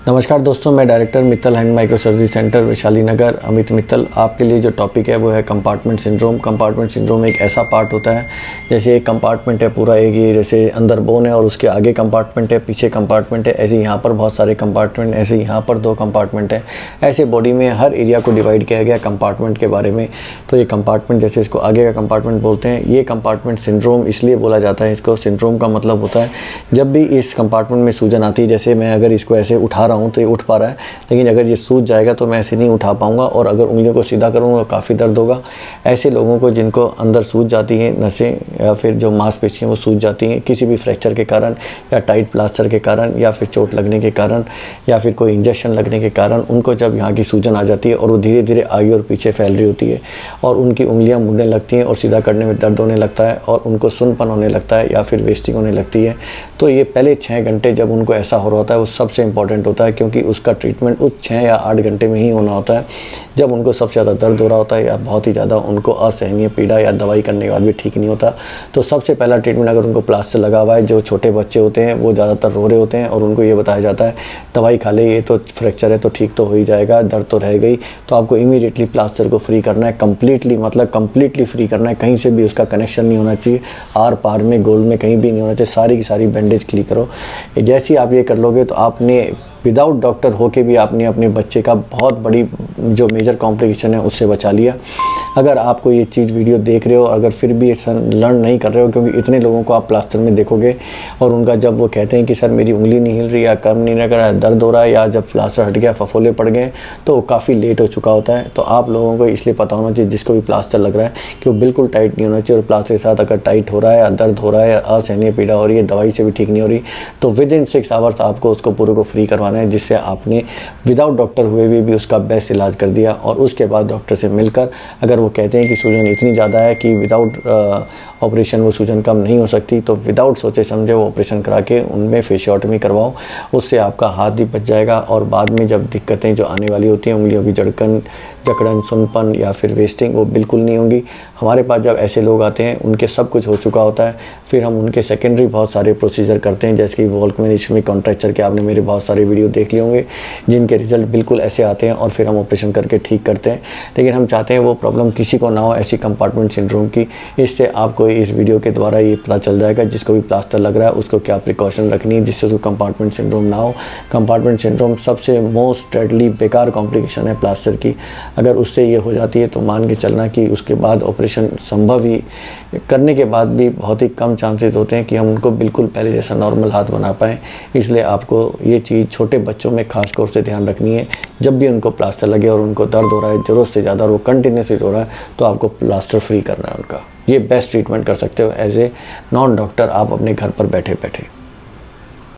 नमस्कार दोस्तों, मैं director Mittal hand micro surgery centre Vaishali Nagar Amit Mittal. आपके लिए जो टॉपिक है वो है कंपार्टमेंट सिंड्रोम। कंपार्टमेंट सिंड्रोम एक ऐसा पार्ट होता है, जैसे एक कंपार्टमेंट है पूरा, एक ये जैसे अंदर बोन है और उसके आगे कंपार्टमेंट है, पीछे कंपार्टमेंट है, ऐसे यहाँ पर बहुत सारे कंपार्टमेंट, ऐसे यहाँ पर 2 कंपार्टमेंट है। ऐसे बॉडी में हर एरिया को डिवाइड किया गया कंपार्टमेंट के बारे में। तो ये कंपार्टमेंट, जैसे इसको आगे का कंपार्टमेंट बोलते हैं, ये कंपार्टमेंट सिंड्रोम इसलिए बोला जाता है। इसको सिंड्रोम का मतलब होता है जब भी इस कंपार्टमेंट में सूजन आती है, जैसे मैं अगर इसको ऐसे उठा रहा हूँ तो ये उठ पा रहा है, लेकिन अगर ये सूज जाएगा तो मैं ऐसे नहीं उठा पाऊंगा, और अगर उंगलियों को सीधा करूंगा तो काफ़ी दर्द होगा। ऐसे लोगों को जिनको अंदर सूज जाती हैं नसें या फिर जो मांसपेशियां वो सूज जाती हैं किसी भी फ्रैक्चर के कारण या टाइट प्लास्टर के कारण या फिर चोट लगने के कारण या फिर कोई इंजेक्शन लगने के कारण, उनको जब यहाँ की सूजन आ जाती है और वो धीरे धीरे आगे और पीछे फैल रही होती है और उनकी उंगलियाँ मुड़ने लगती हैं और सीधा करने में दर्द होने लगता है और उनको सुन्नपन होने लगता है या फिर वेस्टिंग होने लगती है। तो ये पहले 6 घंटे जब उनको ऐसा हो रहा होता है वो सबसे इंपॉर्टेंट होता है, क्योंकि उसका ट्रीटमेंट उस 6 या 8 घंटे में ही होना होता है जब उनको सबसे ज़्यादा दर्द हो रहा होता है या बहुत ही ज़्यादा उनको असहनीय पीड़ा या दवाई करने के बाद भी ठीक नहीं होता। तो सबसे पहला ट्रीटमेंट, अगर उनको प्लास्टर लगा हुआ है, जो छोटे बच्चे होते हैं वो ज़्यादातर रो रहे होते हैं और उनको ये बताया जाता है दवाई खा ले, ये तो फ्रैक्चर है तो ठीक तो हो ही जाएगा, दर्द तो रह गई। तो आपको इमीडिएटली प्लास्टर को फ्री करना है, कम्प्लीटली, मतलब कम्प्लीटली फ्री करना है। कहीं से भी उसका कनेक्शन नहीं होना चाहिए, आर पार में गोल में कहीं भी नहीं होना चाहिए, सारी की सारी बैंडेज क्लीन करो। जैसे ही आप ये कर लोगे तो आपने विदाउट डॉक्टर होके भी आपने अपने बच्चे का बहुत बड़ी जो मेजर कॉम्प्लिकेशन है उससे बचा लिया। अगर आपको ये चीज़ वीडियो देख रहे हो, अगर फिर भी लर्न नहीं कर रहे हो, क्योंकि इतने लोगों को आप प्लास्टर में देखोगे और उनका जब वो कहते हैं कि सर मेरी उंगली नहीं हिल रही या काम नहीं कर रहा है, दर्द हो रहा है, या जब प्लास्टर हट गया फफोले पड़ गए, तो काफ़ी लेट हो चुका होता है। तो आप लोगों को इसलिए पता होना चाहिए, जिसको भी प्लास्टर लग रहा है, कि वो बिल्कुल टाइट नहीं होना चाहिए, और प्लास्टर के साथ अगर टाइट हो रहा है या दर्द हो रहा है या असहनीय पीड़ा हो रही है, दवाई से भी ठीक नहीं हो रही, तो विदिन 6 आवर्स आपको उसको पूरे को फ्री करवाना है, जिससे आपने विदाउट डॉक्टर हुए भी उसका बेस्ट इलाज कर दिया। और उसके बाद डॉक्टर से मिलकर, अगर वो कहते हैं कि सूजन इतनी ज़्यादा है कि विदाउट ऑपरेशन वो सूजन कम नहीं हो सकती, तो विदाउट सोचे समझे वो ऑपरेशन करा के उनमें फेशियोटमी करवाओ। उससे आपका हाथ भी बच जाएगा और बाद में जब दिक्कतें जो आने वाली होती हैं, उंगलियों की जकड़न, सुनपन या फिर वेस्टिंग, वो बिल्कुल नहीं होंगी। हमारे पास जब ऐसे लोग आते हैं उनके सब कुछ हो चुका होता है, फिर हम उनके सेकेंडरी बहुत सारे प्रोसीजर करते हैं, जैसे कि वॉल्कमैन इस्केमिक कॉन्ट्रैक्चर के आपने मेरे बहुत सारे वीडियो देख लिए होंगे, जिनके रिजल्ट बिल्कुल ऐसे आते हैं और फिर हम ऑपरेशन करके ठीक करते हैं। लेकिन हम चाहते हैं वो प्रॉब्लम किसी को ना हो, ऐसी कंपार्टमेंट सिंड्रोम की। इससे आपको इस वीडियो के द्वारा ये पता चल जाएगा जिसको भी प्लास्टर लग रहा है उसको क्या प्रिकॉशन रखनी है, जिससे उसको कंपार्टमेंट सिंड्रोम ना हो। कंपार्टमेंट सिंड्रोम सबसे मोस्ट डेडली बेकार कॉम्प्लिकेशन है प्लास्टर की। अगर उससे ये हो जाती है तो मान के चलना कि उसके बाद ऑपरेशन संभव ही करने के बाद भी बहुत ही कम चांसेस होते हैं कि हम उनको बिल्कुल पहले जैसा नॉर्मल हाथ बना पाएँ। इसलिए आपको ये चीज़ छोटे बच्चों में खास तौर से ध्यान रखनी है। जब भी उनको प्लास्टर लगे और उनको दर्द हो रहा है ज़रूरत से ज़्यादा और वो कंटिन्यूसली हो रहा है, तो आपको प्लास्टर फ्री करना है उनका। ये बेस्ट ट्रीटमेंट कर सकते हो एज ए नॉन डॉक्टर आप अपने घर पर बैठे बैठे।